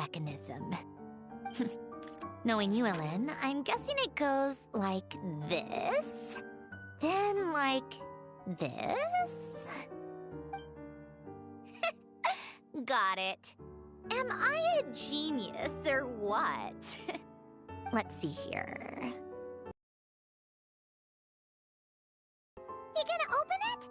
mechanism. Knowing you, Ellen, I'm guessing it goes like this, then like this. Got it. Am I a genius or what? Let's see here. You gonna open it?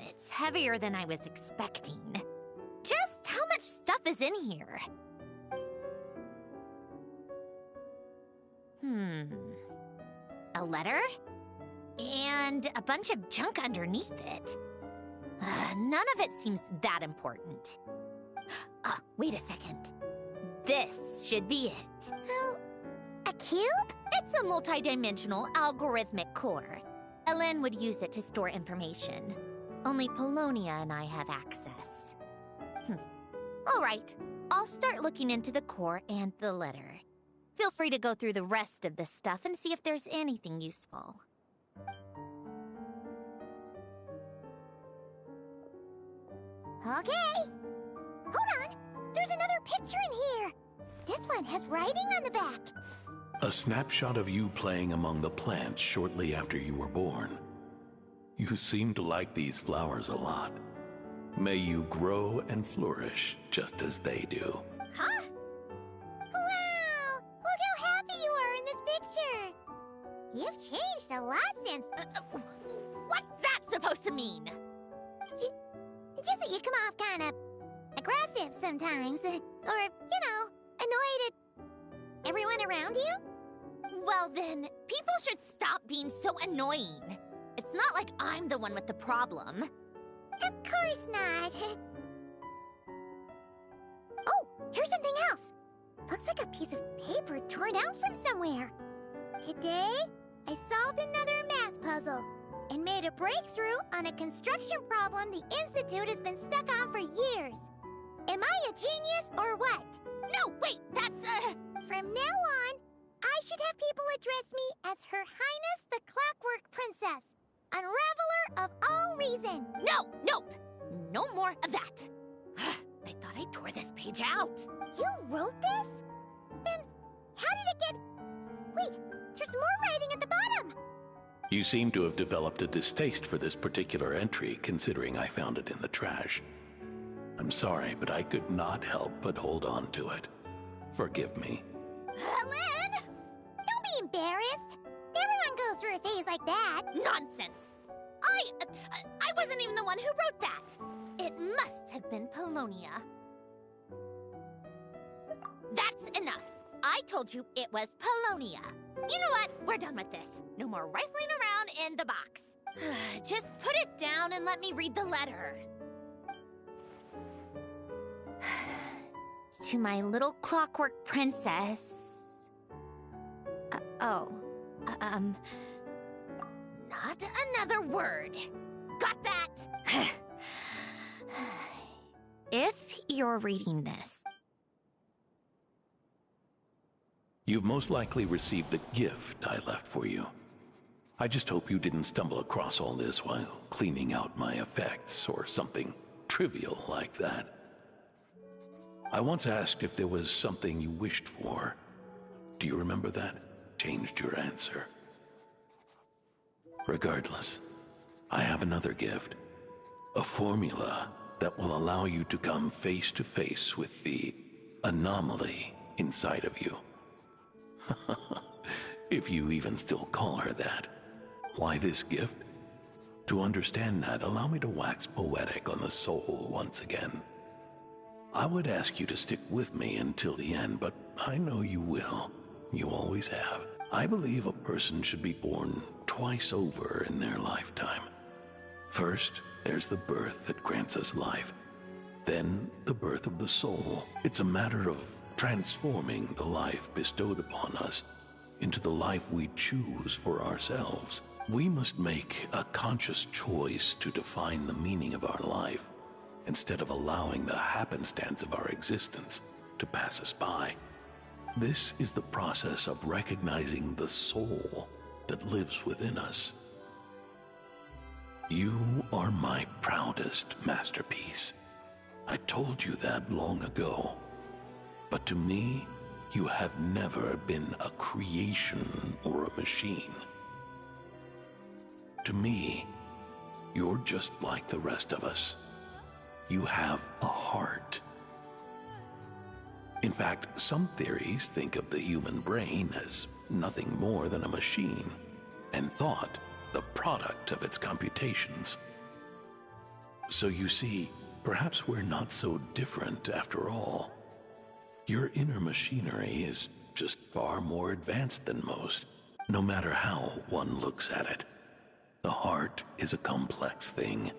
It's heavier than I was expecting. Just how much stuff is in here? A letter? And a bunch of junk underneath it. None of it seems that important. Wait a second. This should be it. Oh, a cube? It's a multidimensional algorithmic core. Ellen would use it to store information. Only Polonia and I have access. All right, I'll start looking into the core and the letter. Feel free to go through the rest of the stuff and see if there's anything useful. Okay. Hold on. There's another picture in here. This one has writing on the back. A snapshot of you playing among the plants shortly after you were born. You seem to like these flowers a lot. May you grow and flourish just as they do. Huh? Wow! Look how happy you are in this picture. You've changed a lot since... what's that supposed to mean? Just that you come off kind of aggressive sometimes. Or, you know, annoyed at everyone around you. Well then, people should stop being so annoying. It's not like I'm the one with the problem. Of course not. Oh, here's something else. Looks like a piece of paper torn out from somewhere. Today, I solved another math puzzle and made a breakthrough on a construction problem the Institute has been stuck on for years. Am I a genius or what? No, wait, that's From now on, I should have people address me as Her Highness the Clockwork Princess, Unraveler of all reason. No, nope, no more of that. I thought I tore this page out. You wrote this? Then how did it get... Wait, there's more writing at the bottom. You seem to have developed a distaste for this particular entry, considering I found it in the trash. I'm sorry, but I could not help but hold on to it. Forgive me. Ellen! Don't be embarrassed. Everyone goes through a phase like that. Nonsense. I wasn't even the one who wrote that. It must have been Polonia. That's enough. I told you it was Polonia. You know what? We're done with this. No more rifling around in the box. Just put it down and let me read the letter. To my little clockwork princess. Not another word. Got that? If you're reading this. You've most likely received the gift I left for you. I just hope you didn't stumble across all this while cleaning out my effects or something trivial like that. I once asked if there was something you wished for. Do you remember that? Changed your answer. Regardless, I have another gift. A formula that will allow you to come face to face with the anomaly inside of you. If you even still call her that. Why this gift? To understand that, allow me to wax poetic on the soul once again. I would ask you to stick with me until the end, but I know you will. You always have. I believe a person should be born twice over in their lifetime. First, there's the birth that grants us life. Then, the birth of the soul. It's a matter of transforming the life bestowed upon us into the life we choose for ourselves. We must make a conscious choice to define the meaning of our life, instead of allowing the happenstance of our existence to pass us by. This is the process of recognizing the soul that lives within us. You are my proudest masterpiece. I told you that long ago. But to me, you have never been a creation or a machine. To me, you're just like the rest of us. You have a heart. In fact, some theories think of the human brain as nothing more than a machine, and thought the product of its computations. So you see, perhaps we're not so different after all. Your inner machinery is just far more advanced than most, no matter how one looks at it. The heart is a complex thing,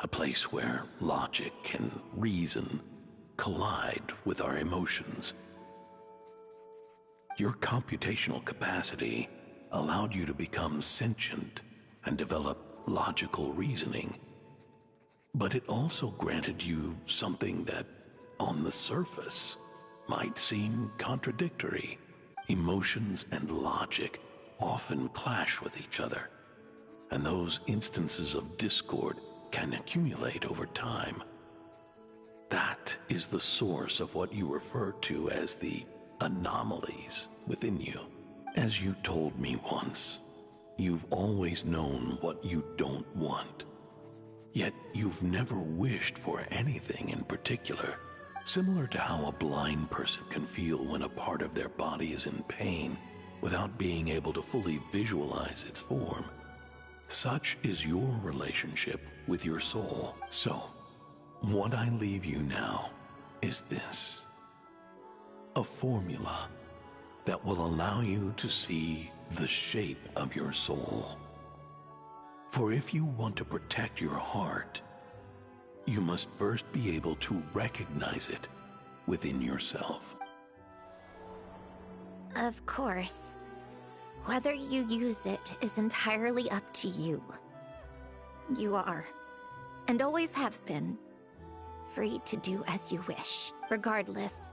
a place where logic and reason collide with our emotions. Your computational capacity allowed you to become sentient and develop logical reasoning. But it also granted you something that, on the surface, might seem contradictory. Emotions and logic often clash with each other, and those instances of discord can accumulate over time. That is the source of what you refer to as the anomalies within you. As you told me once, you've always known what you don't want. Yet you've never wished for anything in particular, similar to how a blind person can feel when a part of their body is in pain without being able to fully visualize its form. Such is your relationship with your soul. So, what I leave you now is this: a formula that will allow you to see the shape of your soul. For if you want to protect your heart, you must first be able to recognize it within yourself. Of course. Whether you use it is entirely up to you. You are, and always have been, free to do as you wish, regardless,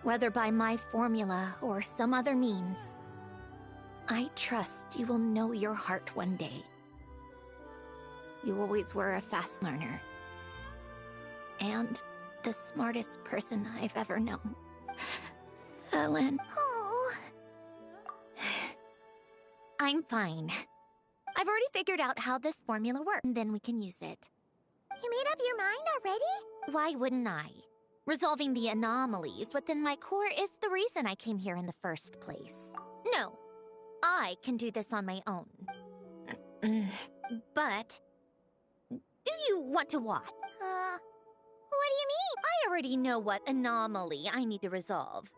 whether by my formula or some other means. I trust you will know your heart one day. You always were a fast learner. And the smartest person I've ever known. Ellen. Oh. I'm fine. I've already figured out how this formula works, and then we can use it. You made up your mind already? Why wouldn't I? Resolving the anomalies within my core is the reason I came here in the first place. No, I can do this on my own. But, do you want to what? What do you mean? I already know what anomaly I need to resolve.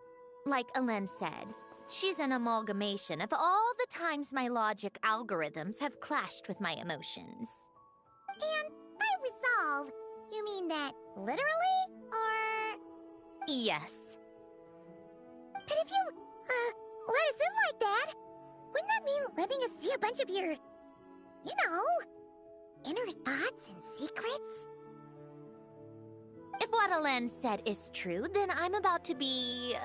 Like Ellen said, she's an amalgamation of all the times my logic algorithms have clashed with my emotions. And by resolve, you mean that literally, or...? Yes. But if you, let us in like that, wouldn't that mean letting us see a bunch of your, you know, inner thoughts and secrets? If what Ellen said is true, then I'm about to be...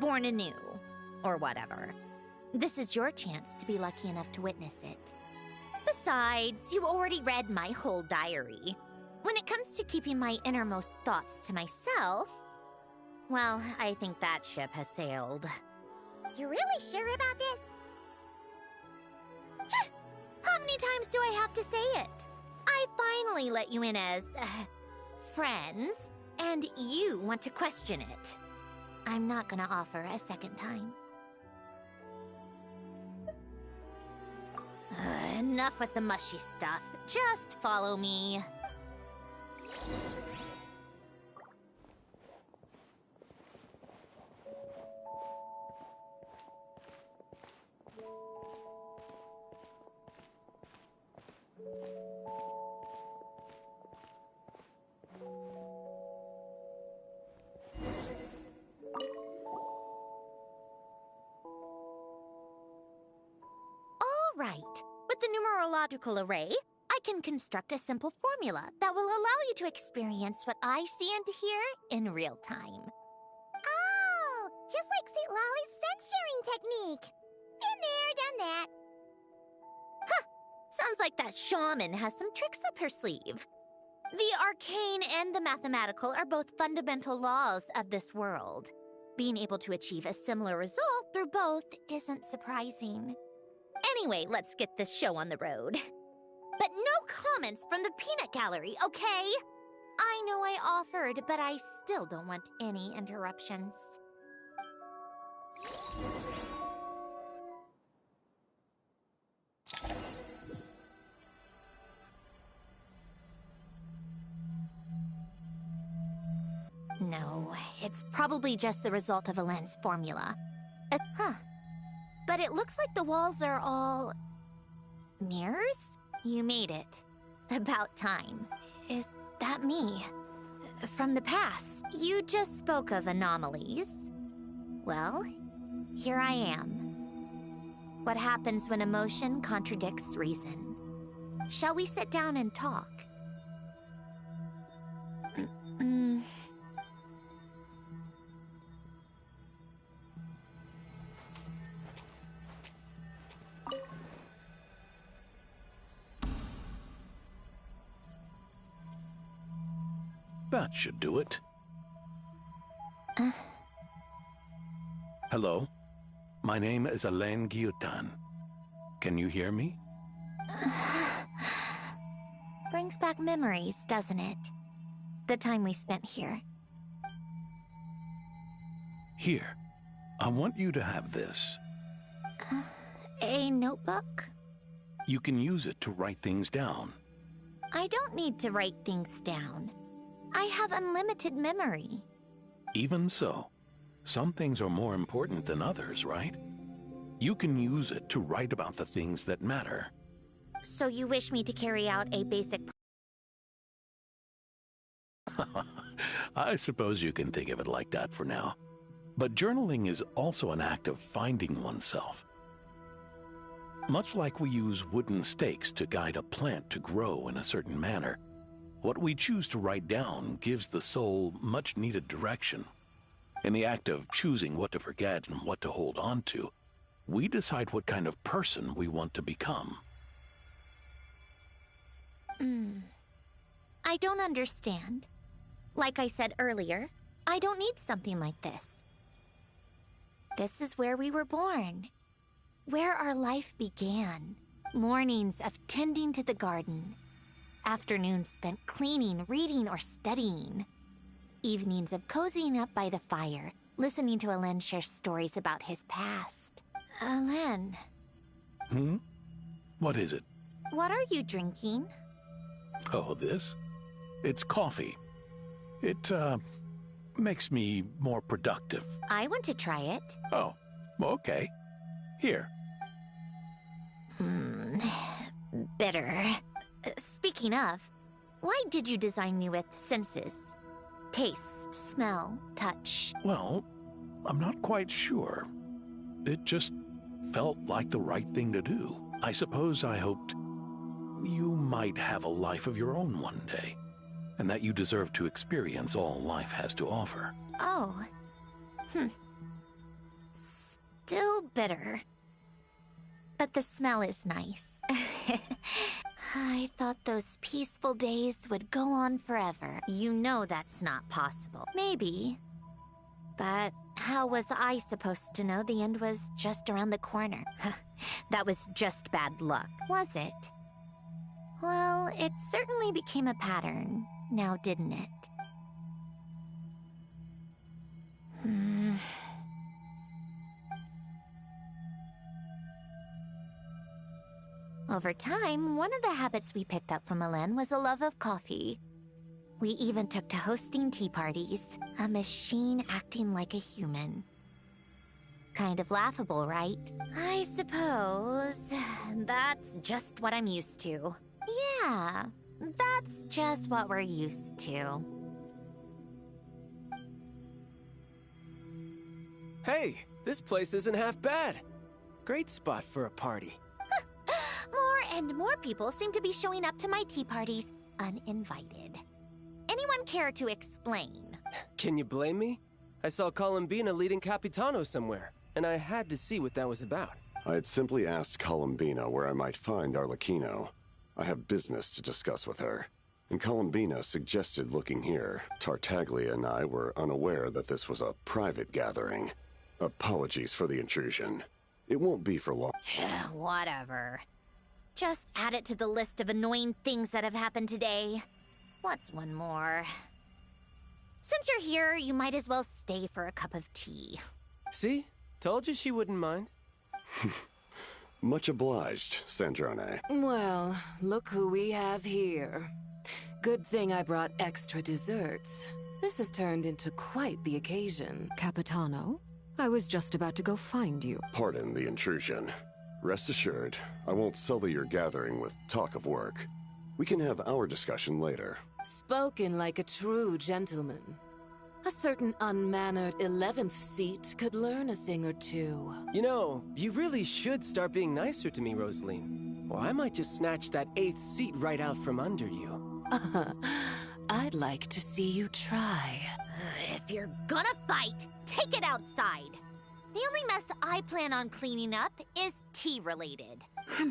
born anew, or whatever. This is your chance to be lucky enough to witness it. Besides, you already read my whole diary. When it comes to keeping my innermost thoughts to myself, well, I think that ship has sailed. You're really sure about this? How many times do I have to say it? I finally let you in as, friends, and you want to question it. I'm not gonna offer a second time. Enough with the mushy stuff. Just follow me. Right. With the numerological array, I can construct a simple formula that will allow you to experience what I see and hear in real time. Oh, just like St. Lolly's scent-sharing technique. Been there, done that. Sounds like that shaman has some tricks up her sleeve. The arcane and the mathematical are both fundamental laws of this world. Being able to achieve a similar result through both isn't surprising. Anyway, let's get this show on the road. But no comments from the peanut gallery, okay? I know I offered, but I still don't want any interruptions. No, it's probably just the result of a lens formula. But it looks like the walls are all... mirrors? You made it. About time. Is that me? From the past. You just spoke of anomalies. Well, here I am. What happens when emotion contradicts reason? Shall we sit down and talk? That should do it. Hello? My name is Alain Guillotin. Can you hear me? Brings back memories, doesn't it? The time we spent here. Here. I want you to have this. A notebook? You can use it to write things down. I don't need to write things down. I have unlimited memory. Even so, some things are more important than others, right? You can use it to write about the things that matter. So you wish me to carry out a basic... I suppose you can think of it like that for now. But journaling is also an act of finding oneself. Much like we use wooden stakes to guide a plant to grow in a certain manner, what we choose to write down gives the soul much-needed direction. In the act of choosing what to forget and what to hold on to, we decide what kind of person we want to become. I don't understand. Like I said earlier, I don't need something like this. This is where we were born. Where our life began. Mornings of tending to the garden. Afternoons spent cleaning, reading, or studying. Evenings of cozying up by the fire, listening to Alain share stories about his past. Alain. What is it? What are you drinking? Oh, this? It's coffee. It, makes me more productive. I want to try it. Oh, okay. Here. Bitter. Speaking of, why did you design me with senses? Taste, smell, touch. Well, I'm not quite sure. It just felt like the right thing to do. I suppose I hoped you might have a life of your own one day, and that you deserve to experience all life has to offer. Oh. Still bitter. But the smell is nice. I thought those peaceful days would go on forever. You know that's not possible. Maybe. But how was I supposed to know the end was just around the corner? That was just bad luck, was it? Well, it certainly became a pattern, now didn't it? Over time, one of the habits we picked up from Alain was a love of coffee. We even took to hosting tea parties, a machine acting like a human. Kind of laughable, right? I suppose that's just what I'm used to. Yeah, that's just what we're used to. Hey, this place isn't half bad. Great spot for a party. More and more people seem to be showing up to my tea parties uninvited. Anyone care to explain? Can you blame me? I saw Columbina leading Capitano somewhere, and I had to see what that was about. I had simply asked Columbina where I might find Arlecchino. I have business to discuss with her. And Columbina suggested looking here. Tartaglia and I were unaware that this was a private gathering. Apologies for the intrusion. It won't be for long. Whatever. Just add it to the list of annoying things that have happened today. What's one more? Since you're here, you might as well stay for a cup of tea. See? Told you she wouldn't mind. Much obliged, Sandrone. Well, look who we have here. Good thing I brought extra desserts. This has turned into quite the occasion. Capitano, I was just about to go find you. Pardon the intrusion. Rest assured, I won't sully your gathering with talk of work. We can have our discussion later. Spoken like a true gentleman. A certain unmannered 11th seat could learn a thing or two. You know, you really should start being nicer to me, Rosaline. Or I might just snatch that 8th seat right out from under you. I'd like to see you try. If you're gonna fight, take it outside. The only mess I plan on cleaning up is tea-related. I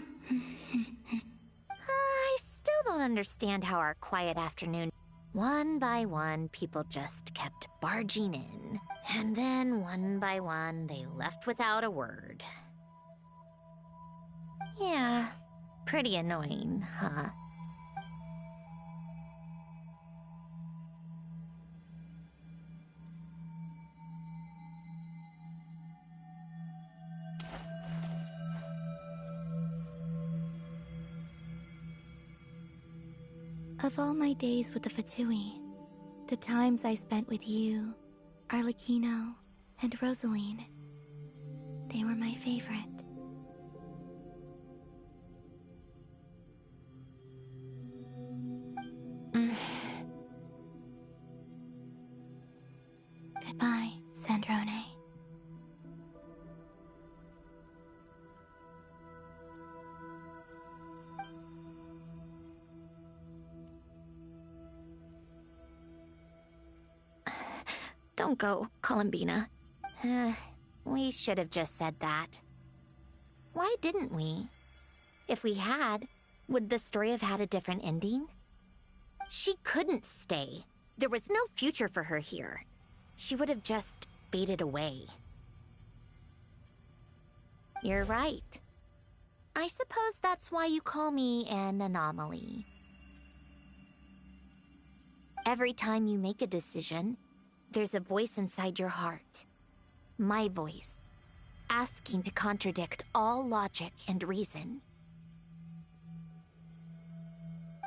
still don't understand how our quiet afternoon... One by one, people just kept barging in. And then, one by one, they left without a word. Yeah, pretty annoying, huh? Of all my days with the Fatui, the times I spent with you, Arlecchino, and Rosaline, they were my favorite. Goodbye, Sandrone. Don't go, Columbina. We should have just said that. Why didn't we? If we had, would the story have had a different ending? She couldn't stay. There was no future for her here. She would have just faded away. You're right. I suppose that's why you call me an anomaly. Every time you make a decision, there's a voice inside your heart. My voice, asking to contradict all logic and reason.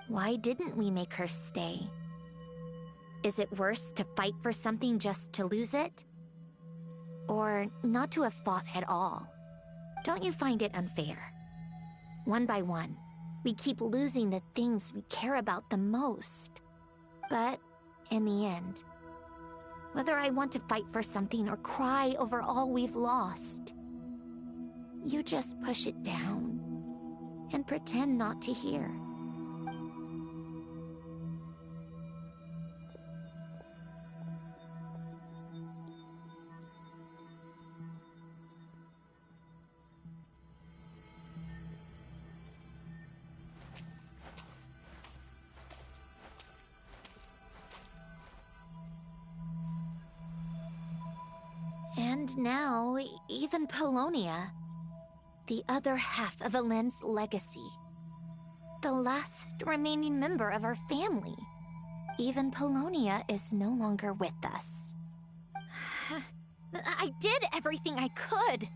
Why didn't we make her stay? Is it worse to fight for something just to lose it? Or not to have fought at all? Don't you find it unfair? One by one, we keep losing the things we care about the most. But in the end, whether I want to fight for something or cry over all we've lost, you just push it down and pretend not to hear. And now, even Polonia, the other half of Elend's legacy, the last remaining member of our family, even Polonia is no longer with us. I did everything I could,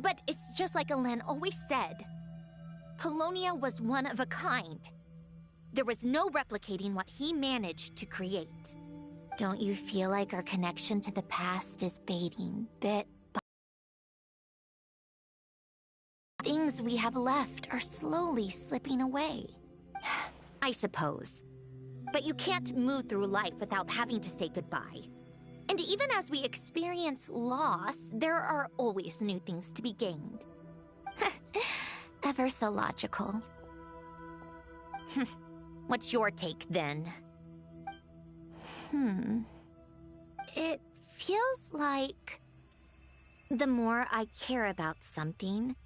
but it's just like Elend always said. Polonia was one of a kind. There was no replicating what he managed to create. Don't you feel like our connection to the past is fading bit by bit? Things we have left are slowly slipping away. I suppose. But you can't move through life without having to say goodbye. And even as we experience loss, there are always new things to be gained. Ever so logical. What's your take, then? It feels like the more I care about something,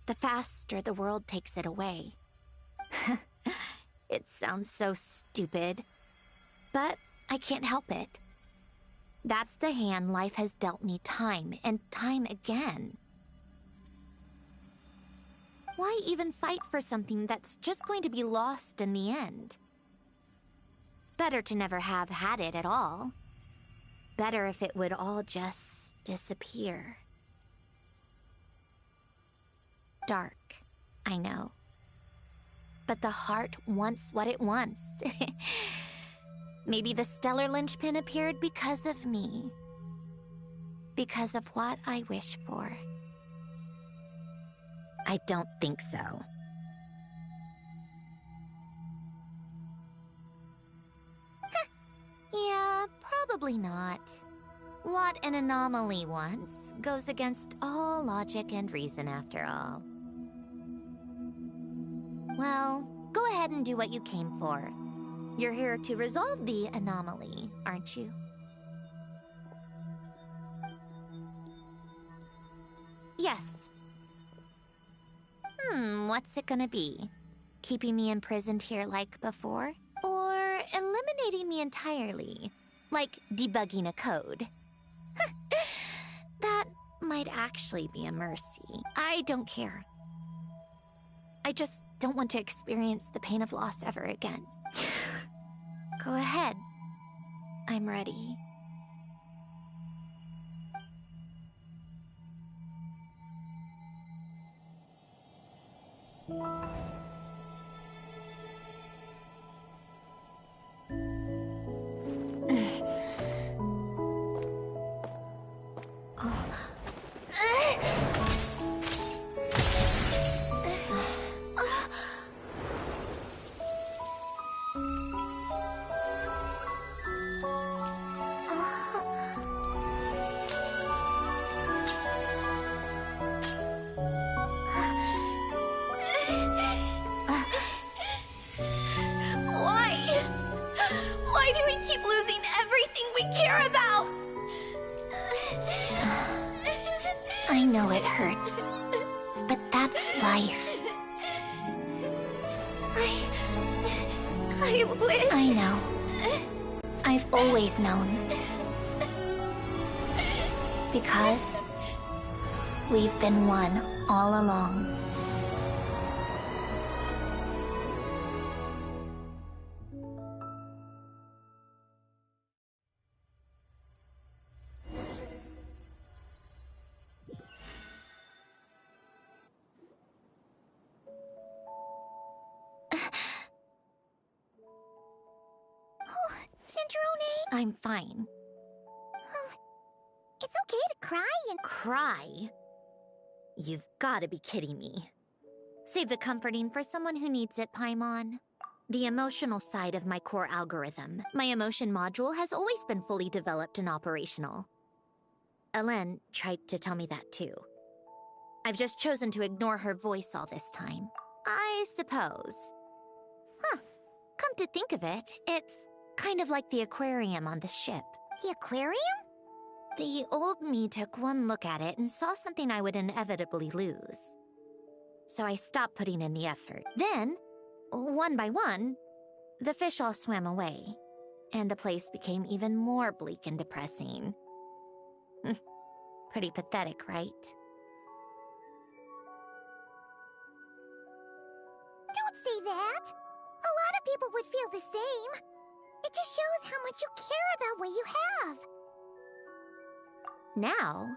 the faster the world takes it away. It sounds so stupid, but I can't help it. That's the hand life has dealt me time and time again. Why even fight for something that's just going to be lost in the end? Better to never have had it at all. Better if it would all just disappear. Dark, I know. But the heart wants what it wants. Maybe the stellar linchpin appeared because of me. Because of what I wish for. I don't think so. Yeah, probably not. What an anomaly wants goes against all logic and reason after all. Well, go ahead and do what you came for. You're here to resolve the anomaly, aren't you? Yes. What's it gonna be? Keeping me imprisoned here like before? Or eliminating me entirely? Like debugging a code? That might actually be a mercy. I don't care. I just don't want to experience the pain of loss ever again. Go ahead. I'm ready. Why do we keep losing everything we care about? I know it hurts, but that's life. I wish... I know. I've always known. Because we've been one all along. I'm fine. It's okay to cry and... Cry? You've gotta be kidding me. Save the comforting for someone who needs it, Paimon. The emotional side of my core algorithm, my emotion module, has always been fully developed and operational. Elen tried to tell me that too. I've just chosen to ignore her voice all this time. I suppose. Huh. Come to think of it, it's kind of like the aquarium on the ship. The aquarium? The old me took one look at it and saw something I would inevitably lose. So I stopped putting in the effort. Then, one by one, the fish all swam away, and the place became even more bleak and depressing. Pretty pathetic, right? Don't say that! A lot of people would feel the same. It just shows how much you care about what you have. Now?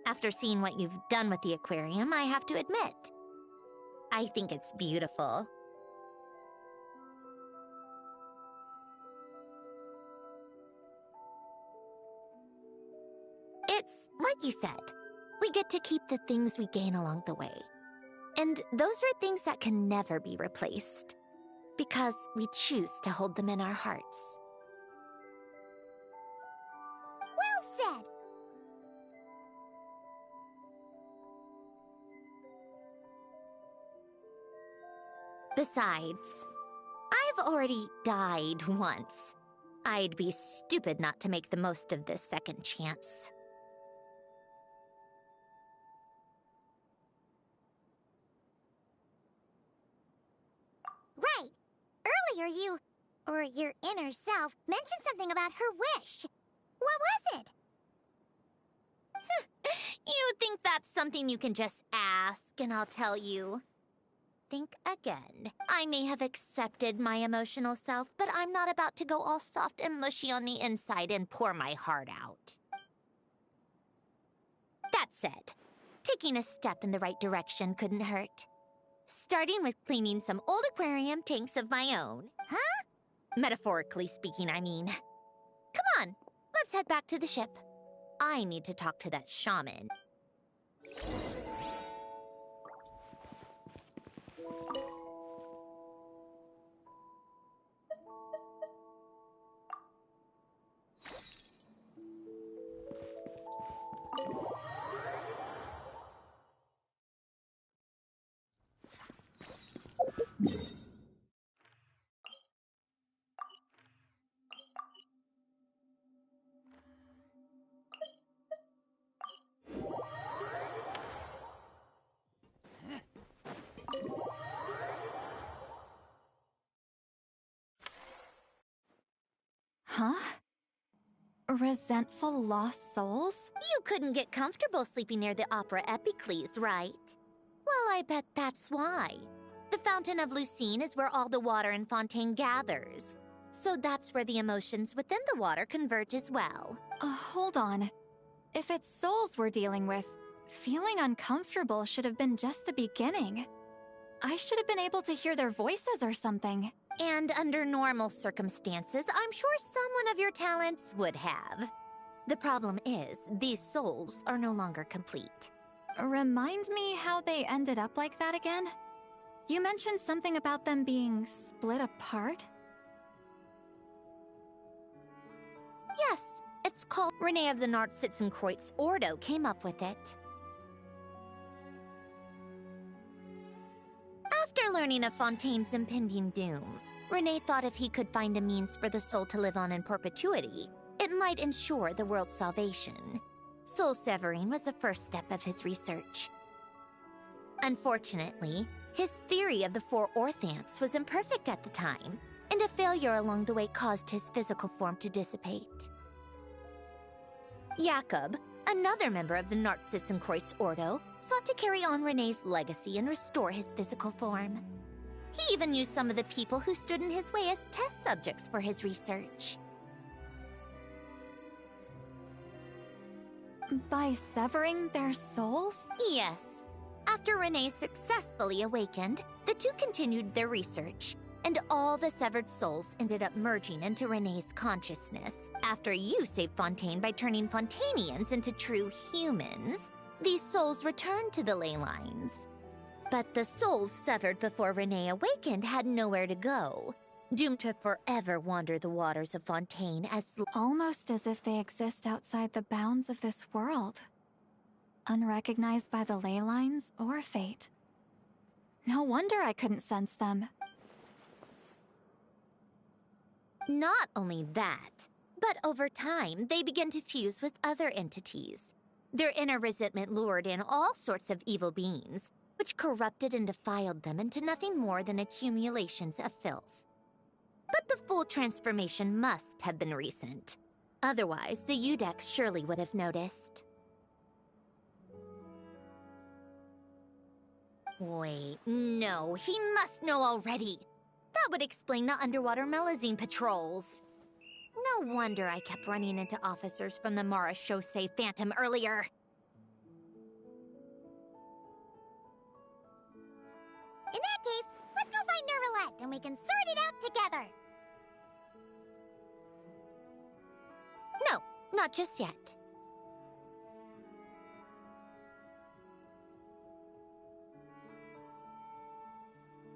After seeing what you've done with the aquarium, I have to admit, I think it's beautiful. It's like you said, we get to keep the things we gain along the way. And those are things that can never be replaced, because we choose to hold them in our hearts. Well said! Besides, I've already died once. I'd be stupid not to make the most of this second chance. earlier or your inner self, mentioned something about her wish. What was it? You think that's something you can just ask, and I'll tell you. Think again. I may have accepted my emotional self, but I'm not about to go all soft and mushy on the inside and pour my heart out. That said, taking a step in the right direction couldn't hurt. Starting with cleaning some old aquarium tanks of my own. Huh? Metaphorically speaking, I mean. Come on, let's head back to the ship. I need to talk to that shaman. Huh? Resentful lost souls? You couldn't get comfortable sleeping near the opera epicles, right? Well, I bet that's why. The Fountain of Lucine is where all the water in Fontaine gathers. So that's where the emotions within the water converge as well. Hold on. If it's souls we're dealing with, feeling uncomfortable should have been just the beginning. I should have been able to hear their voices or something. And under normal circumstances, I'm sure someone of your talents would have. The problem is, these souls are no longer complete. Remind me how they ended up like that again? You mentioned something about them being split apart? Yes, it's called Renee of the Nartsitzenkreuz Ordo came up with it. After learning of Fontaine's impending doom, Renee thought if he could find a means for the soul to live on in perpetuity, it might ensure the world's salvation. Soul severing was the first step of his research. Unfortunately, his theory of the four orthants was imperfect at the time, and a failure along the way caused his physical form to dissipate. Jakob, another member of the Nartsitzenkreuz Ordo, sought to carry on Renee's legacy and restore his physical form. He even used some of the people who stood in his way as test subjects for his research. By severing their souls? Yes. After Renee successfully awakened, the two continued their research, and all the severed souls ended up merging into Renee's consciousness. After you saved Fontaine by turning Fontainians into true humans, these souls returned to the ley lines. But the souls severed before Renee awakened had nowhere to go, doomed to forever wander the waters of Fontaine as Almost as if they exist outside the bounds of this world. Unrecognized by the ley lines or fate. No wonder I couldn't sense them. Not only that, but over time, they began to fuse with other entities. Their inner resentment lured in all sorts of evil beings, which corrupted and defiled them into nothing more than accumulations of filth. But the full transformation must have been recent. Otherwise, the Udex surely would have noticed. Wait, no, he must know already. That would explain the underwater Melazine patrols. No wonder I kept running into officers from the Mara Chaussee Phantom earlier. In that case, let's go find Nervalette and we can sort it out together. No, not just yet.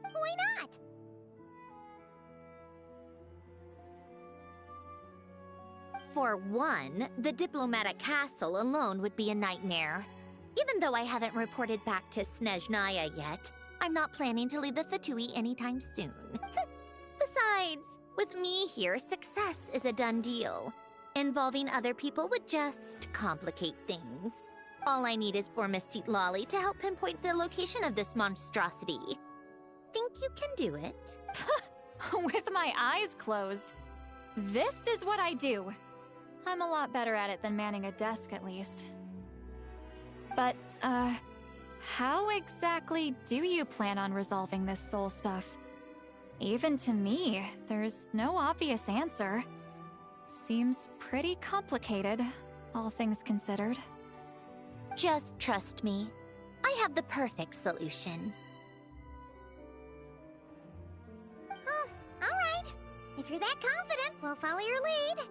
Why not? For one, the diplomatic castle alone would be a nightmare. Even though I haven't reported back to Snezhnaya yet, I'm not planning to leave the Fatui anytime soon. Besides, with me here, success is a done deal. Involving other people would just complicate things. All I need is for Miss Lolly to help pinpoint the location of this monstrosity. Think you can do it? With my eyes closed. This is what I do. I'm a lot better at it than manning a desk, at least. But, how exactly do you plan on resolving this soul stuff? Even to me, there's no obvious answer. Seems pretty complicated, all things considered. Just trust me. I have the perfect solution. Oh, alright. If you're that confident, we'll follow your lead.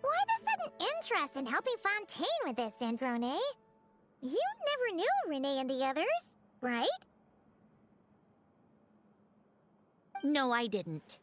Why the sudden interest in helping Fontaine with this, Androne? You never knew Renee and the others, right? No, I didn't.